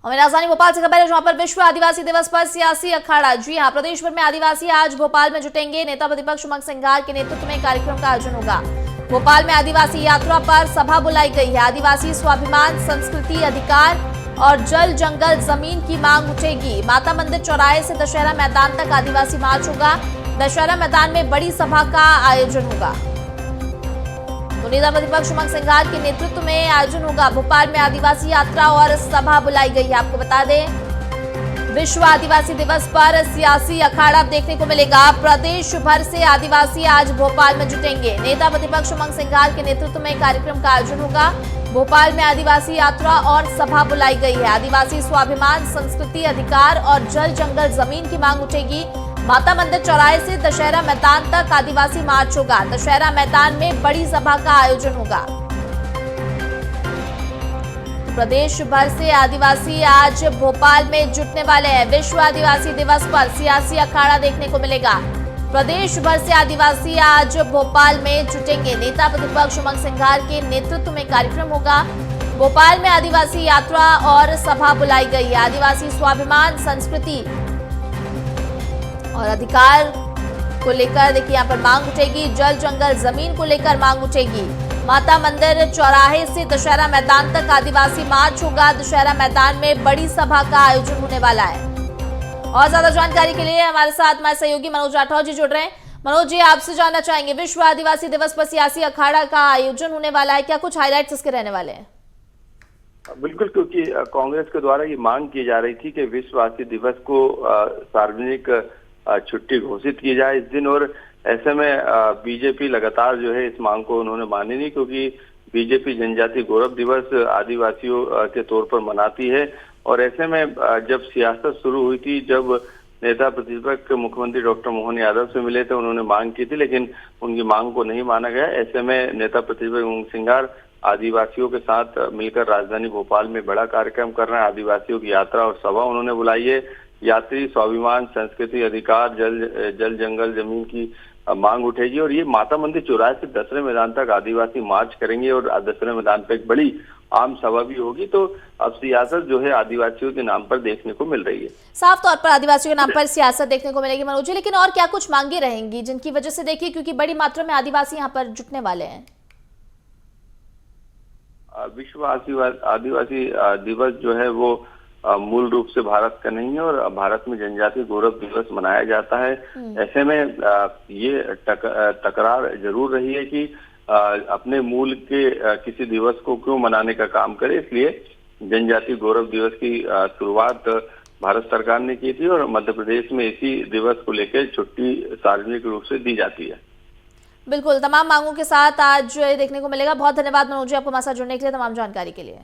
हमें राजधानी भोपाल से खबर है जहां पर विश्व आदिवासी दिवस पर सियासी अखाड़ा। जी हां, प्रदेश भर में आदिवासी आज भोपाल में जुटेंगे। नेता प्रतिपक्ष उमंग सिंघार के नेतृत्व में कार्यक्रम का आयोजन होगा। भोपाल में आदिवासी यात्रा पर सभा बुलाई गई है। आदिवासी स्वाभिमान, संस्कृति, अधिकार और जल जंगल जमीन की मांग उठेगी। माता मंदिर चौराहे से दशहरा मैदान तक आदिवासी मार्च होगा। दशहरा मैदान में बड़ी सभा का आयोजन होगा। तो नेता प्रतिपक्ष उमंग सिंघार के नेतृत्व में आयोजन होगा। भोपाल में आदिवासी यात्रा और सभा बुलाई गई है। आपको बता दें, विश्व आदिवासी दिवस पर सियासी अखाड़ा देखने को मिलेगा। प्रदेश भर से आदिवासी आज भोपाल में जुटेंगे। नेता प्रतिपक्ष उमंग सिंघार के नेतृत्व में कार्यक्रम का आयोजन होगा। भोपाल में आदिवासी यात्रा और सभा बुलाई गई है। आदिवासी स्वाभिमान, संस्कृति, अधिकार और जल जंगल जमीन की मांग उठेगी। माता मंदिर चौराहे से दशहरा मैदान तक आदिवासी मार्च होगा। दशहरा मैदान में बड़ी सभा का आयोजन होगा। प्रदेश भर से आदिवासी आज भोपाल में जुटने वाले हैं। विश्व आदिवासी दिवस पर सियासी अखाड़ा देखने को मिलेगा। प्रदेश भर से आदिवासी आज भोपाल में जुटेंगे। नेता प्रतिपक्ष उमंग सिंघार के नेतृत्व में कार्यक्रम होगा। भोपाल में आदिवासी यात्रा और सभा बुलाई गई है। आदिवासी स्वाभिमान, संस्कृति और अधिकार को लेकर देखिए यहाँ पर मांग उठेगी। जल जंगल जमीन को लेकर मांग उठेगी। माता मंदिर चौराहे से दशहरा मैदान तक आदिवासी मार्च होगा। दशहरा मैदान में बड़ी सभा का आयोजन होने वाला है। और ज्यादा जानकारी के लिए हमारे साथ हमारे सहयोगी मनोज राठौर जी जुड़ रहे हैं। मनोज जी, आपसे जानना चाहेंगे, विश्व आदिवासी दिवस पर सियासी अखाड़ा का आयोजन होने वाला है, क्या कुछ हाईलाइट्स इसके रहने वाले हैं? बिल्कुल, क्योंकि कांग्रेस के द्वारा ये मांग की जा रही थी कि विश्व आदिवासी दिवस को सार्वजनिक छुट्टी घोषित की जाए इस दिन, और ऐसे में बीजेपी लगातार जो है इस मांग को उन्होंने मानी नहीं, क्योंकि बीजेपी जनजाति गौरव दिवस आदिवासियों के तौर पर मनाती है। और ऐसे में जब सियासत शुरू हुई थी, जब नेता प्रतिपक्ष मुख्यमंत्री डॉक्टर मोहन यादव से मिले थे, उन्होंने मांग की थी, लेकिन उनकी मांग को नहीं माना गया। ऐसे में नेता प्रतिपक्ष उमंग सिंघार आदिवासियों के साथ मिलकर राजधानी भोपाल में बड़ा कार्यक्रम कर रहे हैं। आदिवासियों की यात्रा और सभा उन्होंने बुलाई है। यात्री स्वाभिमान, संस्कृति, अधिकार, जल जंगल जमीन की मांग उठेगी। और ये माता मंदिर चौराहे से दशहरा मैदान तक आदिवासी मार्च करेंगे और दशहरा मैदान पर एक बड़ी आम सभा भी होगी। तो अब सियासत जो है आदिवासियों के नाम पर देखने को मिल रही है। साफ तौर पर आदिवासियों के नाम पर सियासत देखने को मिलेगी मनोज जी, लेकिन और क्या कुछ मांगे रहेंगी जिनकी वजह से देखिए, क्योंकि बड़ी मात्रा में आदिवासी यहाँ पर जुटने वाले हैं? विश्व आदिवासी दिवस जो है वो मूल रूप से भारत का नहीं है, और भारत में जनजातीय गौरव दिवस मनाया जाता है। ऐसे में ये तकरार जरूर रही है कि अपने मूल के किसी दिवस को क्यों मनाने का काम करे। इसलिए जनजातीय गौरव दिवस की शुरुआत भारत सरकार ने की थी, और मध्य प्रदेश में इसी दिवस को लेकर छुट्टी सार्वजनिक रूप से दी जाती है। बिल्कुल, तमाम मांगों के साथ आज देखने को मिलेगा। बहुत धन्यवाद मनोज जी, आपको हमारे साथ जुड़ने के लिए, तमाम जानकारी के लिए।